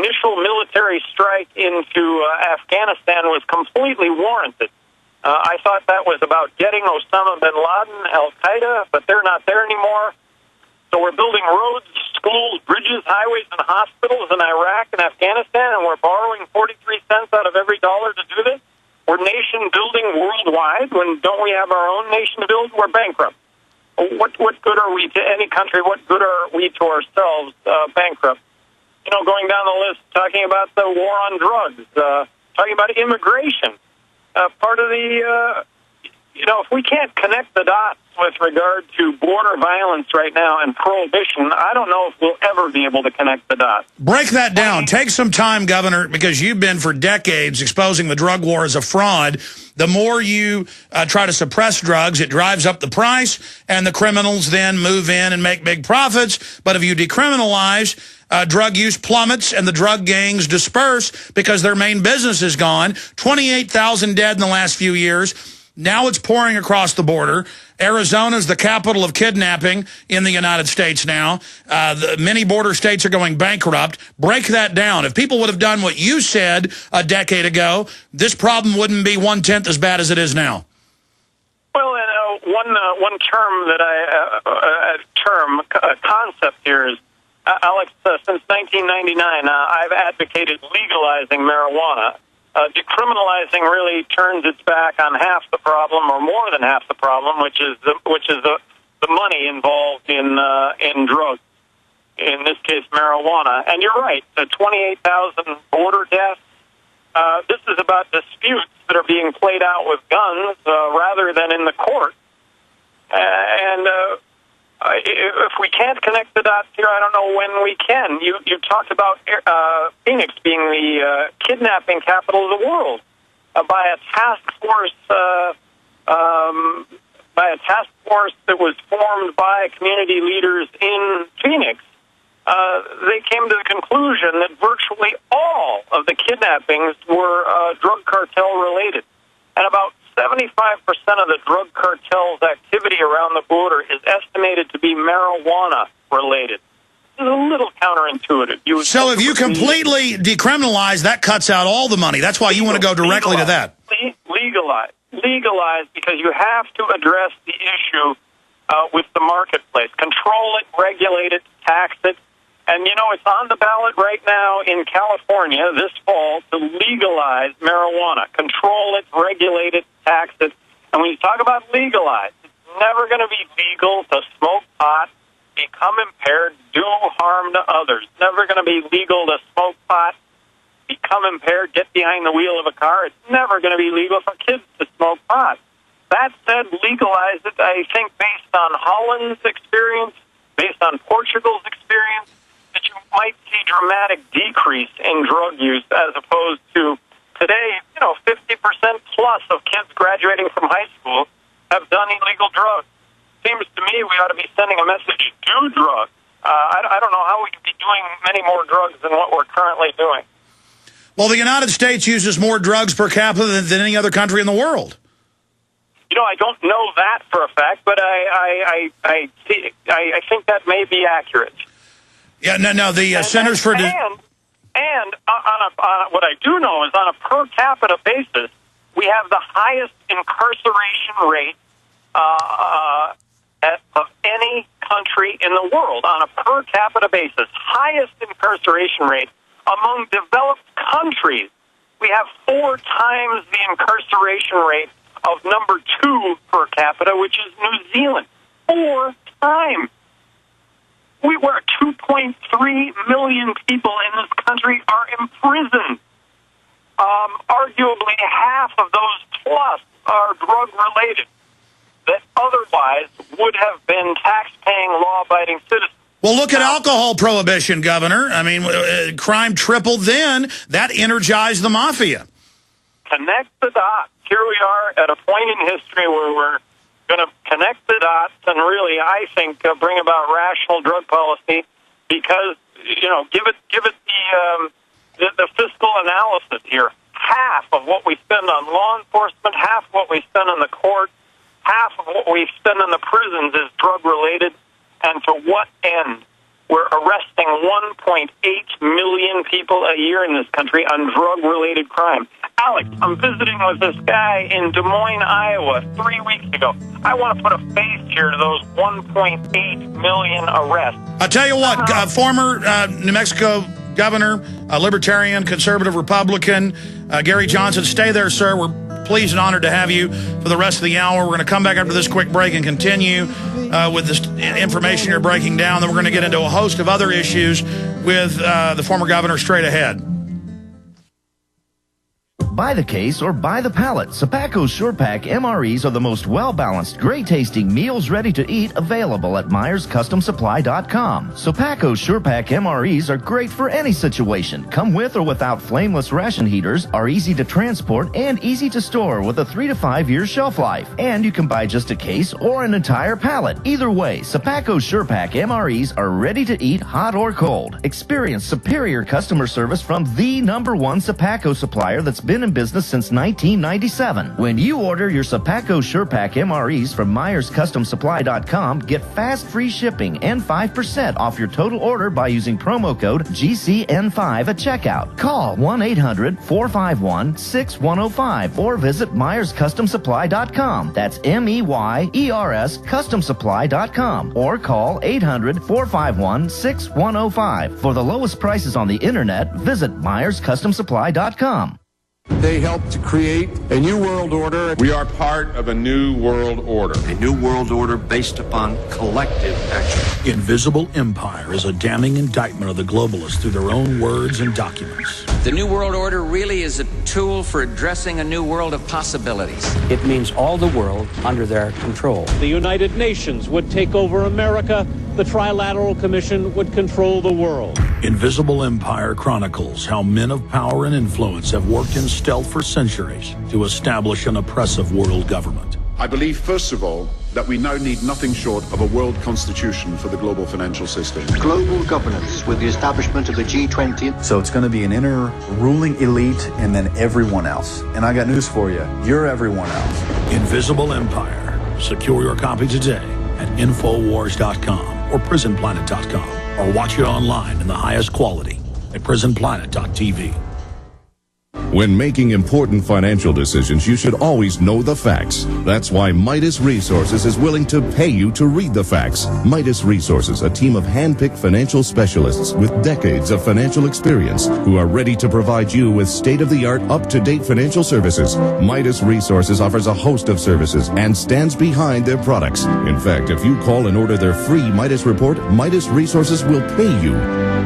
initial military strike into Afghanistan was completely warranted. I thought that was about getting Osama bin Laden, Al-Qaeda, but they're not there anymore. So we're building roads, schools, bridges, highways, and hospitals in Iraq and Afghanistan, and we're borrowing 43 cents out of every dollar to do this. We're nation building worldwide. When don't we have our own nation to build? We're bankrupt. What good are we to any country? What good are we to ourselves? Bankrupt. You know, going down the list, talking about the war on drugs, talking about immigration. Part of the, if we can't connect the dots with regard to border violence right now and prohibition, I don't know if we'll ever be able to connect the dots. Break that down. Take some time, Governor, because you've been for decades exposing the drug war as a fraud. The more you try to suppress drugs, it drives up the price, and the criminals then move in and make big profits. But if you decriminalize, drug use plummets and the drug gangs disperse because their main business is gone. 28,000 dead in the last few years. Now it's pouring across the border. Arizona's the capital of kidnapping in the United States now. Many border states are going bankrupt. Break that down. If people would have done what you said a decade ago, this problem wouldn't be 1/10 as bad as it is now. Well, one term that concept here is, Alex, since 1999, I've advocated legalizing marijuana. Decriminalizing really turns its back on half the problem, or more than half the problem, which is the money involved in drugs. In this case, marijuana. And you're right, the 28,000 border deaths. This is about disputes that are being played out with guns rather than in the court. If we can't connect the dots here, I don't know when we can. You talked about Phoenix being the kidnapping capital of the world by a task force that was formed by community leaders in Phoenix. They came to the conclusion that virtually all of the kidnappings were drug cartel related, and about 75% of the drug cartel's activity around the border is estimated to be marijuana-related. It's a little counterintuitive. So if you completely decriminalize, that cuts out all the money. That's why you want to go directly to that. Legalize, because you have to address the issue with the marketplace. Control it, regulate it, tax it. And, it's on the ballot right now in California this fall to legalize marijuana. Control it, regulate it, tax it. And when you talk about legalize, it's never going to be legal to smoke pot, become impaired, do harm to others. It's never going to be legal to smoke pot, become impaired, get behind the wheel of a car. It's never going to be legal for kids to smoke pot. That said, legalize it, I think, based on Holland's experience, based on Portugal's experience, that you might see dramatic decrease in drug use as opposed to today, 50% plus of kids graduating from high school have done illegal drugs. Seems to me we ought to be sending a message, do drugs. I don't know how we could be doing many more drugs than what we're currently doing. Well, the United States uses more drugs per capita than any other country in the world. I don't know that for a fact, but I think that may be accurate. Yeah, no. The Centers for... And what I do know is on a per capita basis, we have the highest incarceration rate of any country in the world on a per capita basis. Highest incarceration rate among developed countries. We have 4 times the incarceration rate of number 2 per capita, which is New Zealand. 4 times. We were 2.3 million people in this country are imprisoned. Arguably half of those plus are drug-related that otherwise would have been tax-paying, law-abiding citizens. Well, look at alcohol prohibition, Governor. I mean, crime tripled then. That energized the mafia. Connect the dots. Here we are at a point in history where we're going to connect the dots and really, I think, bring about rational drug policy because, give it the fiscal analysis here. Half of what we spend on law enforcement, half of what we spend on the court, half of what we spend on the prisons is drug-related. And to what end? We're arresting 1.8 million people a year in this country on drug-related crime. Alex, I'm visiting with this guy in Des Moines, Iowa, 3 weeks ago. I want to put a face here to those 1.8 million arrests. I'll tell you what, former New Mexico governor, libertarian, conservative Republican, Gary Johnson, stay there, sir. We're pleased and honored to have you for the rest of the hour. We're going to come back after this quick break and continue with this information you're breaking down. Then we're going to get into a host of other issues with the former governor straight ahead. Buy the case or buy the pallet. Sapaco's Sure Pack MREs are the most well-balanced, great-tasting meals ready to eat available at MyersCustomSupply.com. Sapaco's Sure Pack MREs are great for any situation. Come with or without flameless ration heaters, are easy to transport, and easy to store with a 3 to 5 year shelf life. And you can buy just a case or an entire pallet. Either way, Sapaco's Sure Pack MREs are ready to eat hot or cold. Experience superior customer service from the #1 Sapaco supplier that's been in business since 1997. When you order your Sapaco Sure Pack MREs from MyersCustomSupply.com, get fast free shipping and 5% off your total order by using promo code GCN5 at checkout. Call 1-800-451-6105 or visit MyersCustomSupply.com. That's MEYERS CustomSupply.com or call 800-451-6105. For the lowest prices on the internet, visit MyersCustomSupply.com. They helped to create a new world order. We are part of a new world order. A new world order based upon collective action. Invisible Empire is a damning indictment of the globalists through their own words and documents. The New World Order really is a tool for addressing a new world of possibilities. It means all the world under their control. The United Nations would take over America. The Trilateral Commission would control the world. Invisible Empire chronicles how men of power and influence have worked in stealth for centuries to establish an oppressive world government. I believe, first of all, that we now need nothing short of a world constitution for the global financial system. Global governance with the establishment of the G20. So it's going to be an inner ruling elite and then everyone else. And I got news for you. You're everyone else. Invisible Empire. Secure your copy today at Infowars.com or PrisonPlanet.com or watch it online in the highest quality at PrisonPlanet.tv. When making important financial decisions, you should always know the facts. That's why Midas Resources is willing to pay you to read the facts. Midas Resources, a team of hand-picked financial specialists with decades of financial experience who are ready to provide you with state-of-the-art, up-to-date financial services. Midas Resources offers a host of services and stands behind their products. In fact, if you call and order their free Midas report, Midas Resources will pay you.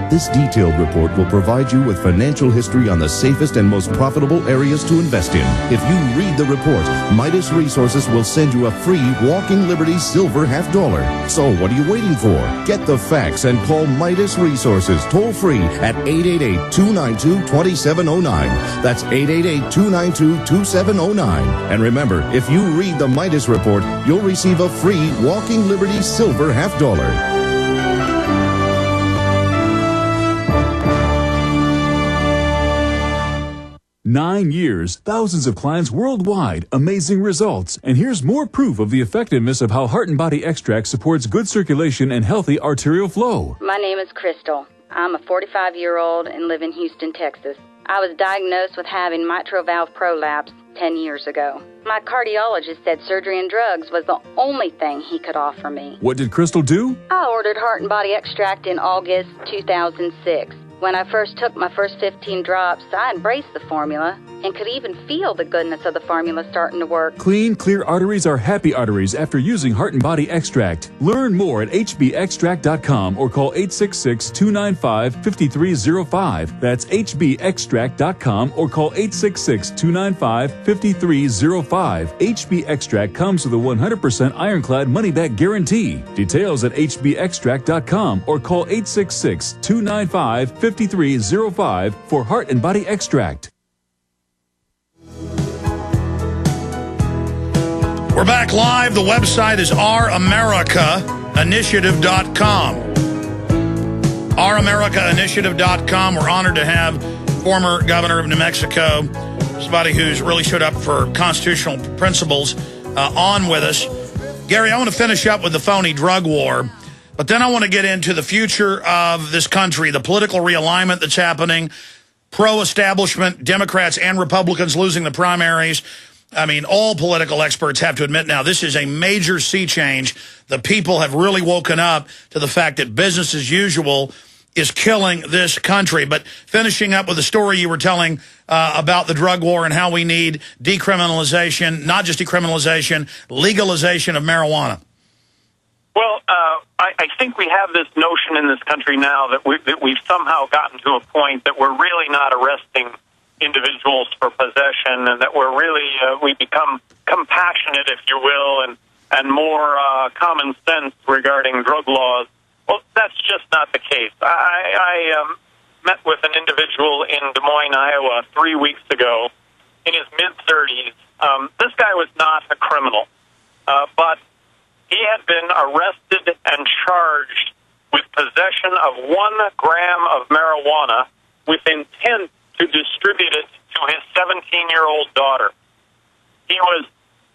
This detailed report will provide you with financial history on the safest and most profitable areas to invest in. If you read the report, Midas Resources will send you a free Walking Liberty Silver $50. So what are you waiting for? Get the facts and call Midas Resources toll free at 888-292-2709. That's 888-292-2709. And remember, if you read the Midas report, you'll receive a free Walking Liberty Silver $50. 9 years, thousands of clients worldwide, amazing results. And here's more proof of the effectiveness of how Heart and Body Extract supports good circulation and healthy arterial flow. My name is Crystal. I'm a 45-year-old and live in Houston, Texas. I was diagnosed with having mitral valve prolapse 10 years ago. My cardiologist said surgery and drugs was the only thing he could offer me. What did Crystal do? I ordered Heart and Body Extract in August 2006. When I first took my first 15 drops, I embraced the formula and could even feel the goodness of the formula starting to work. Clean, clear arteries are happy arteries after using Heart and Body Extract. Learn more at hbextract.com or call 866-295-5305. That's hbextract.com or call 866-295-5305. HB Extract comes with a 100% ironclad money-back guarantee. Details at hbextract.com or call 866-295-5305 for Heart and Body Extract. We're back live. The website is ouramericainitiative.com. ouramericainitiative.com. We're honored to have former governor of New Mexico, somebody who's really stood up for constitutional principles, on with us. Gary, I want to finish up with the phony drug war. But then I want to get into the future of this country, the political realignment that's happening, pro-establishment, Democrats and Republicans losing the primaries. I mean, all political experts have to admit now this is a major sea change. The people have really woken up to the fact that business as usual is killing this country. But finishing up with the story you were telling about the drug war and how we need decriminalization, not just decriminalization, legalization of marijuana. Well, I think we have this notion in this country now that we've somehow gotten to a point that we're really not arresting individuals for possession, and that we're really we become compassionate, if you will, and more common sense regarding drug laws. Well, that's just not the case. I met with an individual in Des Moines, Iowa, 3 weeks ago, in his mid-30s. This guy was not a criminal, but he had been arrested and charged with possession of 1 gram of marijuana with intent to distribute it to his 17-year-old daughter. He was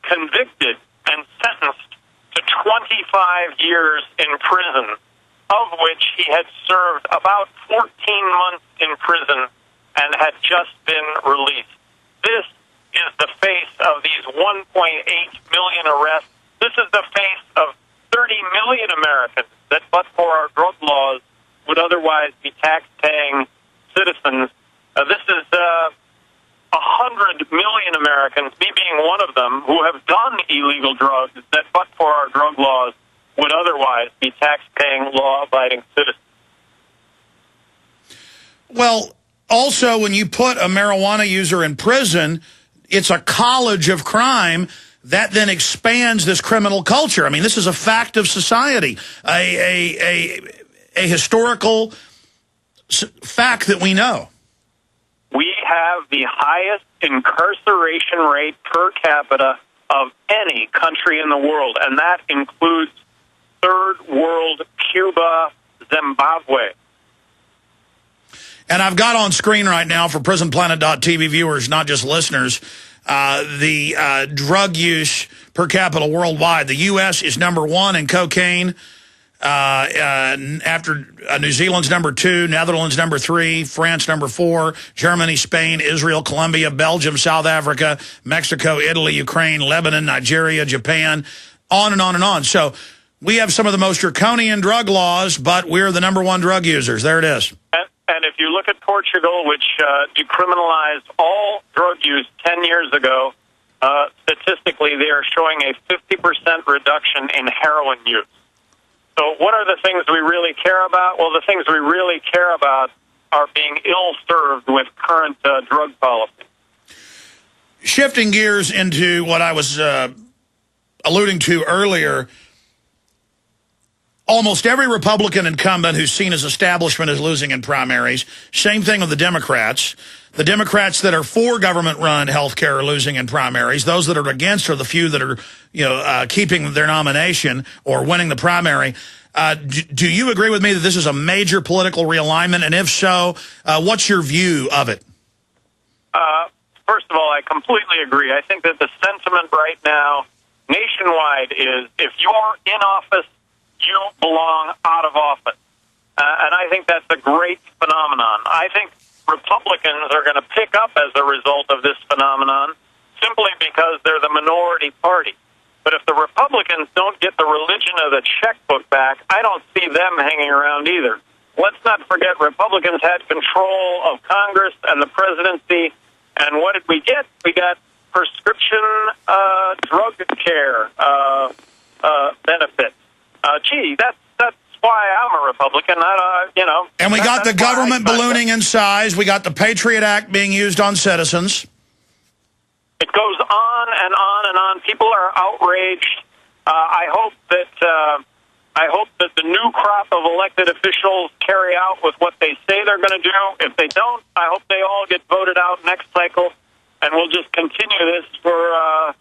convicted and sentenced to 25 years in prison, of which he had served about 14 months in prison and had just been released. This is the face of these 1.8 million arrests. This is the face of 30 million Americans that, but for our drug laws, would otherwise be tax-paying citizens. This is 100 million Americans, me being one of them, who have done illegal drugs that, but for our drug laws, would otherwise be tax-paying, law-abiding citizens. Well, also, when you put a marijuana user in prison, it's a college of crime that then expands this criminal culture. I mean, this is a fact of society, a historical fact that we know. We have the highest incarceration rate per capita of any country in the world, and that includes third world Cuba, Zimbabwe. And I've got on screen right now for prisonplanet.tv viewers, not just listeners, the drug use per capita worldwide. The U.S. is #1 in cocaine. After New Zealand's #2, Netherlands #3, France #4, Germany, Spain, Israel, Colombia, Belgium, South Africa, Mexico, Italy, Ukraine, Lebanon, Nigeria, Japan, on and on and on. So we have some of the most draconian drug laws, but we're the #1 drug users. There it is. And if you look at Portugal, which decriminalized all drug use 10 years ago, statistically they are showing a 50% reduction in heroin use. So what are the things we really care about? Well, the things we really care about are being ill-served with current drug policy. Shifting gears into what I was alluding to earlier, almost every Republican incumbent who's seen as establishment is losing in primaries. Same thing with the Democrats. The Democrats that are for government-run health care are losing in primaries. Those that are against are the few that are, keeping their nomination or winning the primary. Do you agree with me that this is a major political realignment? And if so, what's your view of it? First of all, I completely agree. I think that the sentiment right now nationwide is if you're in office, you belong out of office. And I think that's a great phenomenon. I think Republicans are going to pick up as a result of this phenomenon simply because they're the minority party. But if the Republicans don't get the religion of the checkbook back, I don't see them hanging around either. Let's not forget Republicans had control of Congress and the presidency, and what did we get? We got prescription drug care benefits. That's why I'm a Republican. And we got the government ballooning in size. We got the Patriot Act being used on citizens. It goes on and on and on. People are outraged. I hope that the new crop of elected officials carry out with what they say they're going to do. If they don't, I hope they all get voted out next cycle, and we'll just continue this for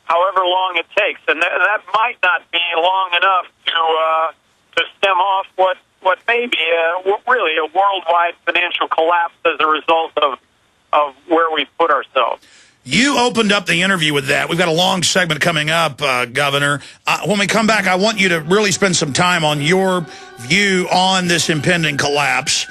however long it takes. And that might not be long enough to stem off what may be really a worldwide financial collapse as a result of where we've put ourselves. You opened up the interview with that. We've got a long segment coming up, Governor. When we come back, I want you to really spend some time on your view on this impending collapse.